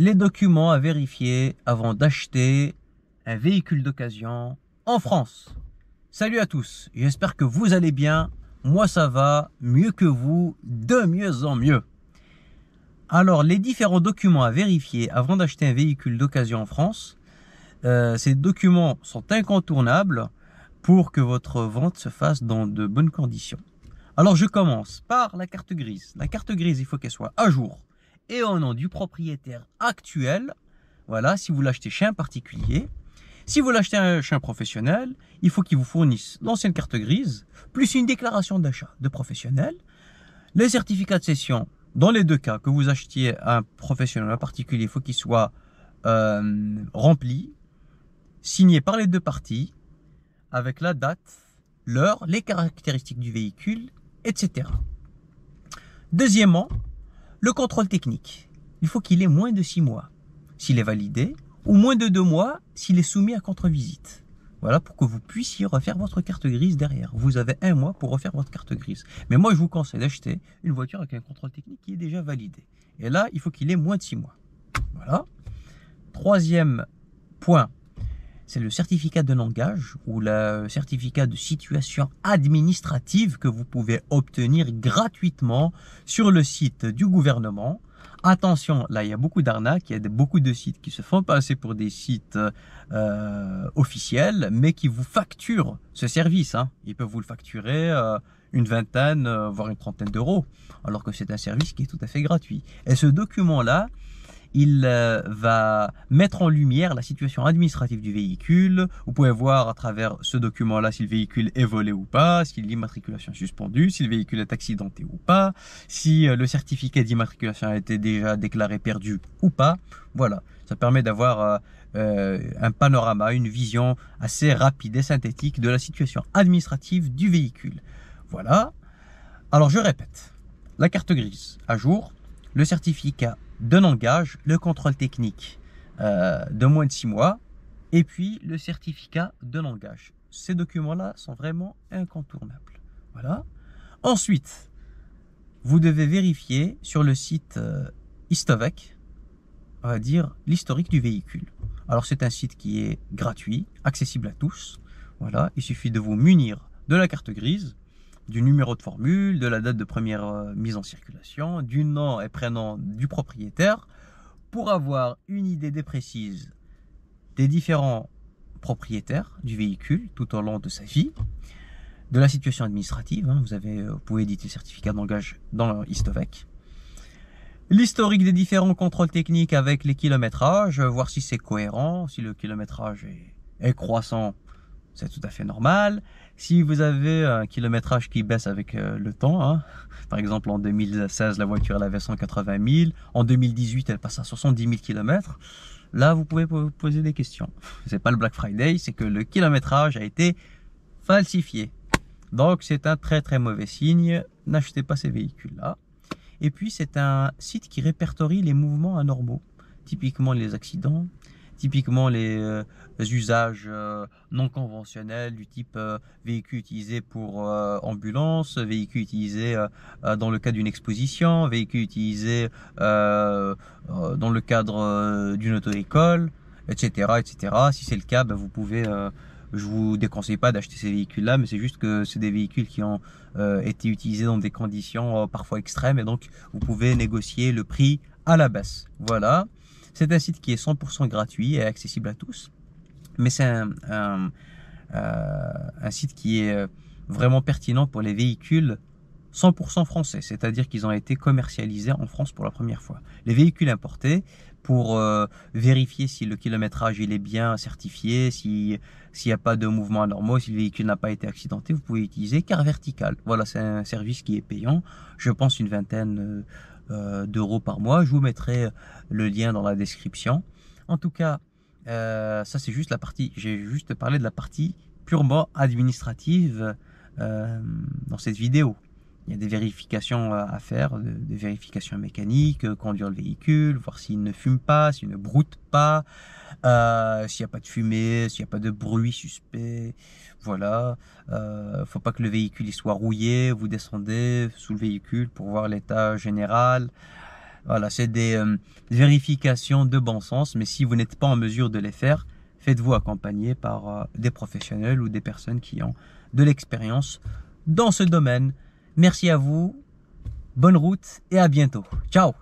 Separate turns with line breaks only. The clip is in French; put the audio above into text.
Les documents à vérifier avant d'acheter un véhicule d'occasion en France. Salut à tous, j'espère que vous allez bien. Moi ça va, mieux que vous, de mieux en mieux. Alors les différents documents à vérifier avant d'acheter un véhicule d'occasion en France, ces documents sont incontournables pour que votre vente se fasse dans de bonnes conditions. Alors je commence par la carte grise. La carte grise, il faut qu'elle soit à jour et au nom du propriétaire actuel. Voilà, si vous l'achetez chez un particulier. Si vous l'achetez chez un professionnel, il faut qu'il vous fournisse l'ancienne carte grise, plus une déclaration d'achat de professionnel, les certificats de cession. Dans les deux cas, que vous achetiez à un professionnel ou à un particulier, il faut qu'il soit rempli, signé par les deux parties, avec la date, l'heure, les caractéristiques du véhicule, etc. Deuxièmement, le contrôle technique. Il faut qu'il ait moins de 6 mois s'il est validé, ou moins de 2 mois s'il est soumis à contre-visite. Voilà, pour que vous puissiez refaire votre carte grise derrière. Vous avez 1 mois pour refaire votre carte grise. Mais moi, je vous conseille d'acheter une voiture avec un contrôle technique qui est déjà validé. Et là, il faut qu'il ait moins de 6 mois. Voilà. Troisième point, c'est le certificat de non-gage ou le certificat de situation administrative que vous pouvez obtenir gratuitement sur le site du gouvernement. Attention, là il y a beaucoup d'arnaques, il y a beaucoup de sites qui se font passer pour des sites officiels, mais qui vous facturent ce service. Ils peuvent vous le facturer une vingtaine, voire une trentaine d'euros, alors que c'est un service qui est tout à fait gratuit. Et ce document-là, il va mettre en lumière la situation administrative du véhicule. Vous pouvez voir à travers ce document-là si le véhicule est volé ou pas, si l'immatriculation est suspendue, si le véhicule est accidenté ou pas, si le certificat d'immatriculation a été déjà déclaré perdu ou pas. Voilà, ça permet d'avoir un panorama, une vision assez rapide et synthétique de la situation administrative du véhicule. Voilà. Alors je répète, la carte grise à jour, le certificat de non-gage, le contrôle technique de moins de 6 mois et puis le certificat de non-gage. Ces documents-là sont vraiment incontournables. Voilà. Ensuite, vous devez vérifier sur le site Istovec, on va dire, l'historique du véhicule. Alors c'est un site qui est gratuit, accessible à tous. Voilà, il suffit de vous munir de la carte grise, du numéro de formule, de la date de première mise en circulation, du nom et prénom du propriétaire, pour avoir une idée précise des différents propriétaires du véhicule tout au long de sa vie, de la situation administrative. Vous pouvez éditer le certificat d'engagement dans Istovec. L'historique des différents contrôles techniques avec les kilométrages, voir si c'est cohérent, si le kilométrage est croissant, c'est tout à fait normal. Si vous avez un kilométrage qui baisse avec le temps, par exemple en 2016 la voiture elle avait 180 000, en 2018 elle passe à 70 000 km, là vous pouvez vous poser des questions. C'est pas le Black Friday, c'est que le kilométrage a été falsifié. Donc c'est un très très mauvais signe, n'achetez pas ces véhicules là. Et puis c'est un site qui répertorie les mouvements anormaux, typiquement les accidents, typiquement les usages non conventionnels du type véhicule utilisé pour ambulance, véhicule utilisé dans le cadre d'une exposition, véhicule utilisé dans le cadre d'une auto-école, etc., etc. Si c'est le cas, vous pouvez... je vous déconseille pas d'acheter ces véhicules-là, mais c'est juste que c'est des véhicules qui ont été utilisés dans des conditions parfois extrêmes, et donc vous pouvez négocier le prix à la baisse. Voilà. C'est un site qui est 100% gratuit et accessible à tous, mais c'est un site qui est vraiment pertinent pour les véhicules 100% français, c'est-à-dire qu'ils ont été commercialisés en France pour la première fois. Les véhicules importés, pour vérifier si le kilométrage il est bien certifié, s'il n'y a pas de mouvements anormaux, si le véhicule n'a pas été accidenté, vous pouvez utiliser Car Vertical. Voilà, c'est un service qui est payant, je pense une vingtaine d'euros par mois. Je vous mettrai le lien dans la description. En tout cas, ça c'est juste la partie, j'ai juste parlé de la partie purement administrative dans cette vidéo. Il y a des vérifications à faire, des vérifications mécaniques, conduire le véhicule, voir s'il ne fume pas, s'il ne broute pas, s'il n'y a pas de fumée, s'il n'y a pas de bruit suspect. Voilà, faut pas que le véhicule il soit rouillé. Vous descendez sous le véhicule pour voir l'état général. Voilà, c'est des vérifications de bon sens, mais si vous n'êtes pas en mesure de les faire, faites-vous accompagner par des professionnels ou des personnes qui ont de l'expérience dans ce domaine. Merci à vous, bonne route et à bientôt. Ciao!